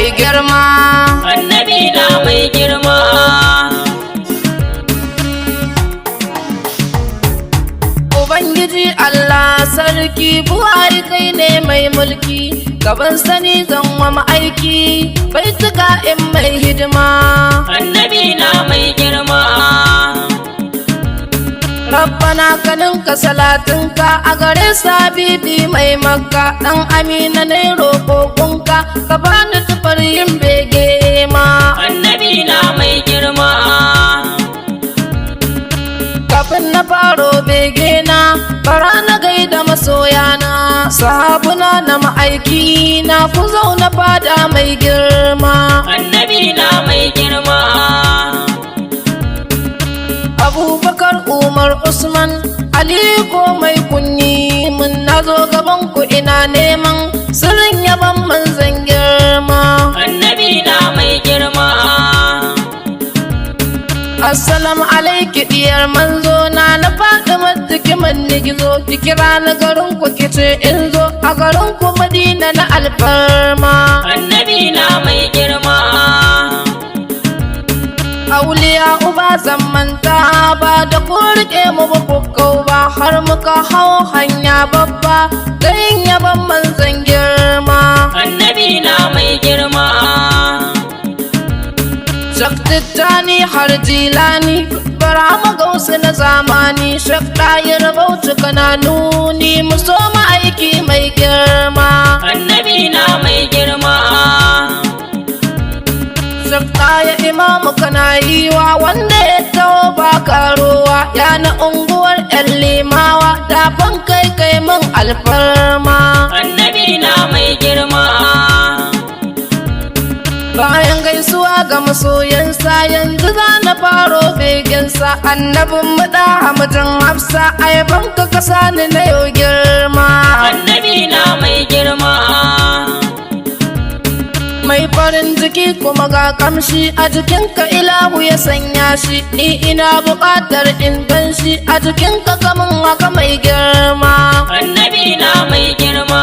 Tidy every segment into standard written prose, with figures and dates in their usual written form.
mai girma. annabi na mai girma. Ubangiji Allah sarki buhari kai ne mai mulki, gaban sani zan wa ma'aiki bai tuka in mai hidima. annabi na mai girma. Rabbana kaninka salatinka a gare sabibi mai makka, dan amina ne roƙoƙunka ka bani tufar yin bege ma. annabi na mai girma. Kafin na faro bege na bara na gaida masoyana, sahabuna na ma'aiki na ku zauna fada mai girma. annabi na mai girma. Abubakar Umar Usman Aliko mai kunni mun nazo gaban ku ina neman sirrin yaban manzan girma. annabi na mai girma. Assalamu alaiki diyar manzo na Fatima take manni gizo, ki kira na garin ku kice in zo a garin ku Madina na alfarma. annabi na mai girma. Auliya uba zamanta ba da ku rike mu ba ku kau ba, har muka hau hanya babba garin yaban manzan girma. annabi na mai girma. Shaktittani har jilani Barama gausu na zamani, shakta ya rabautu kana nuni mu so aiki mai girma. annabi na mai girma. Shakta ya imamu kana yiwa wanda ya taho ba karowa, ya na unguwar yan limawa dafan kai kai min alfarma. annabi na mai girma. Bayan gaisuwa ga masoyansa yanzu za na faro beginsa, annabin maɗa hamajin hafsa ayaban ka kasa ni na yau girma. annabi na mai girma. Mai farin jiki kuma ga kamshi a jikinka ilahu ya sanya shi, ni ina buƙatar in gan shi a jikinka kamun haka mai girma. annabi na mai girma.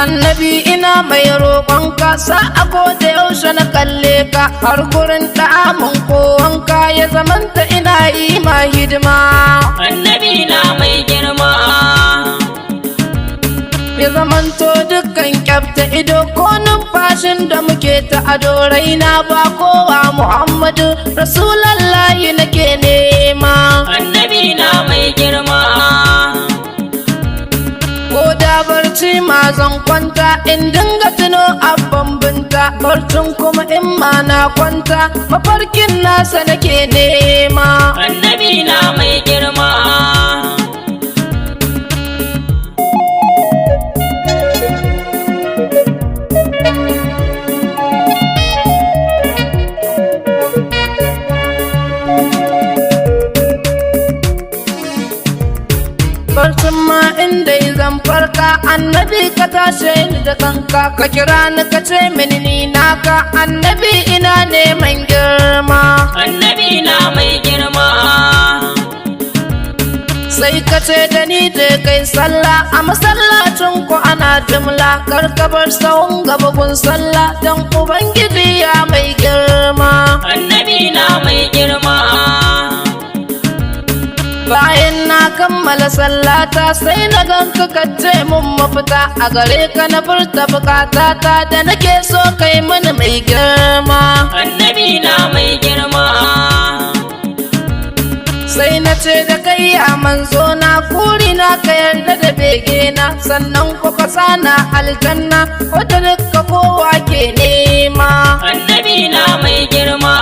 Annabi ina mai roƙonka sa'a ko da yaushe na kalle ka, har gurin ɗa'amun ko wanka ya zamanta ina yi ma hidima. annabi na mai girma. Ya zamanto dukkan kyafta ido ko numfashin da muke ta ado, raina ba kowa Muhammadu Rasulallahi nake nema. annabi na mai girma. Ko da barci ma zan kwanta in dinga tuno abban binta, barcin kuma in ma na kwanta mafarkin nasa nake nema. annabi na mai girma. Barcin ma inda zan farka annabi ka tashe ni da kanka, ka kira ni ka ce mini ni naka, annabi ina neman girma. annabi na mai girma. Sai ka ce da ni da kai sallah a masallacin ku ana jimla, kar ka bar sahun gaba gun sallah dan ubangiji ya mai girma. annabi na mai girma. Bayan na kammala sallata sai na ganka ka ce mun mafita, a gare ka na furta bukatata da nake so kai mini mai girma. annabi na mai girma. Sai na ce da kai ya manzo na kuri na ka yarda da bege na, sannan ku ka sana aljanna wata duka kowa ke nema. annabi na mai girma.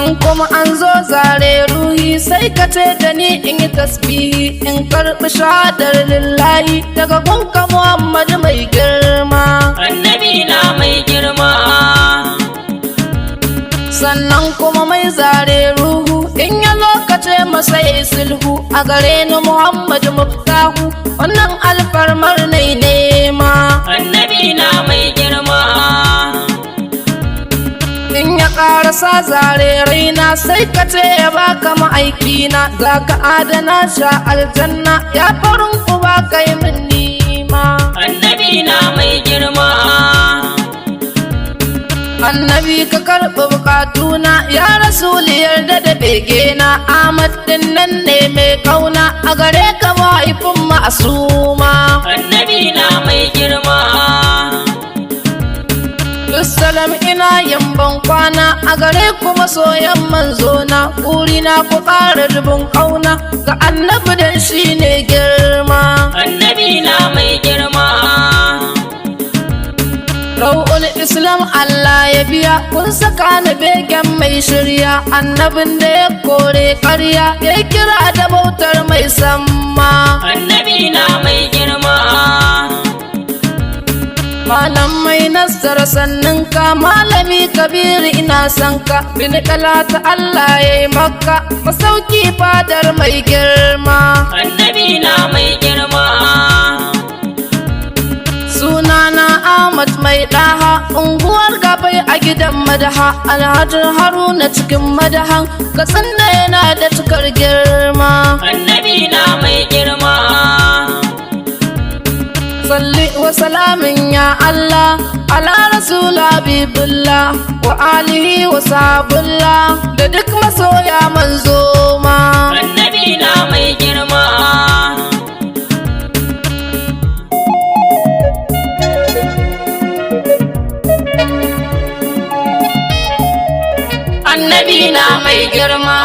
In kuma an zo zare ruhi sai ka ce da ni in yi tasbihi, in karɓi shahadar lillahi daga gunka Muhammadu mai girma. annabi na mai girma. Sannan kuma mai zare ruhu in ya lokace masa ya sulhu, a gare ni Muhammadu muftahu wannan alfarmar nai nema. annabi na mai girma. In ya ƙarasa zare raina sai ka ce ya baka ma'aikina, za ka adana sha aljanna ya farin ku ba kai min nima. annabi na mai girma. Annabi ka karɓi bukatuna ya rasuli yarda da begena. Ahmad din nan ne mai kauna a gare ka mahaifin ma'asuma. Annabi na mai girma. Salam ina yamban kwana a gare ku masoyan manzona. Kurina ku ƙara dubin ƙauna ga annabi dan shi ne girma. Annabi na mai girma. Rau'ul Islam Allah ya biya kun saka ni begen mai shirya. Annabin da ya kore ƙarya ya kira da bautar mai samma. Annabi na mai girma. Malam mai nasara sannin ka malami kabiri ina son ka. Bin ta Allah ya yi maka masauki fadar mai girma. Annabi na mai girma. Sunana Ahmad mai ɗaha unguwar gabai a gidan madaha. Alhaji Haruna cikin madahan katsanna yana da cikar girma. Annabi na mai girma. Salli wa salamin ya Allah ala rasul habibullah wa alihi wa sahabullah da duk masoya manzo ma. Annabi na mai girma. Annabi na mai girma.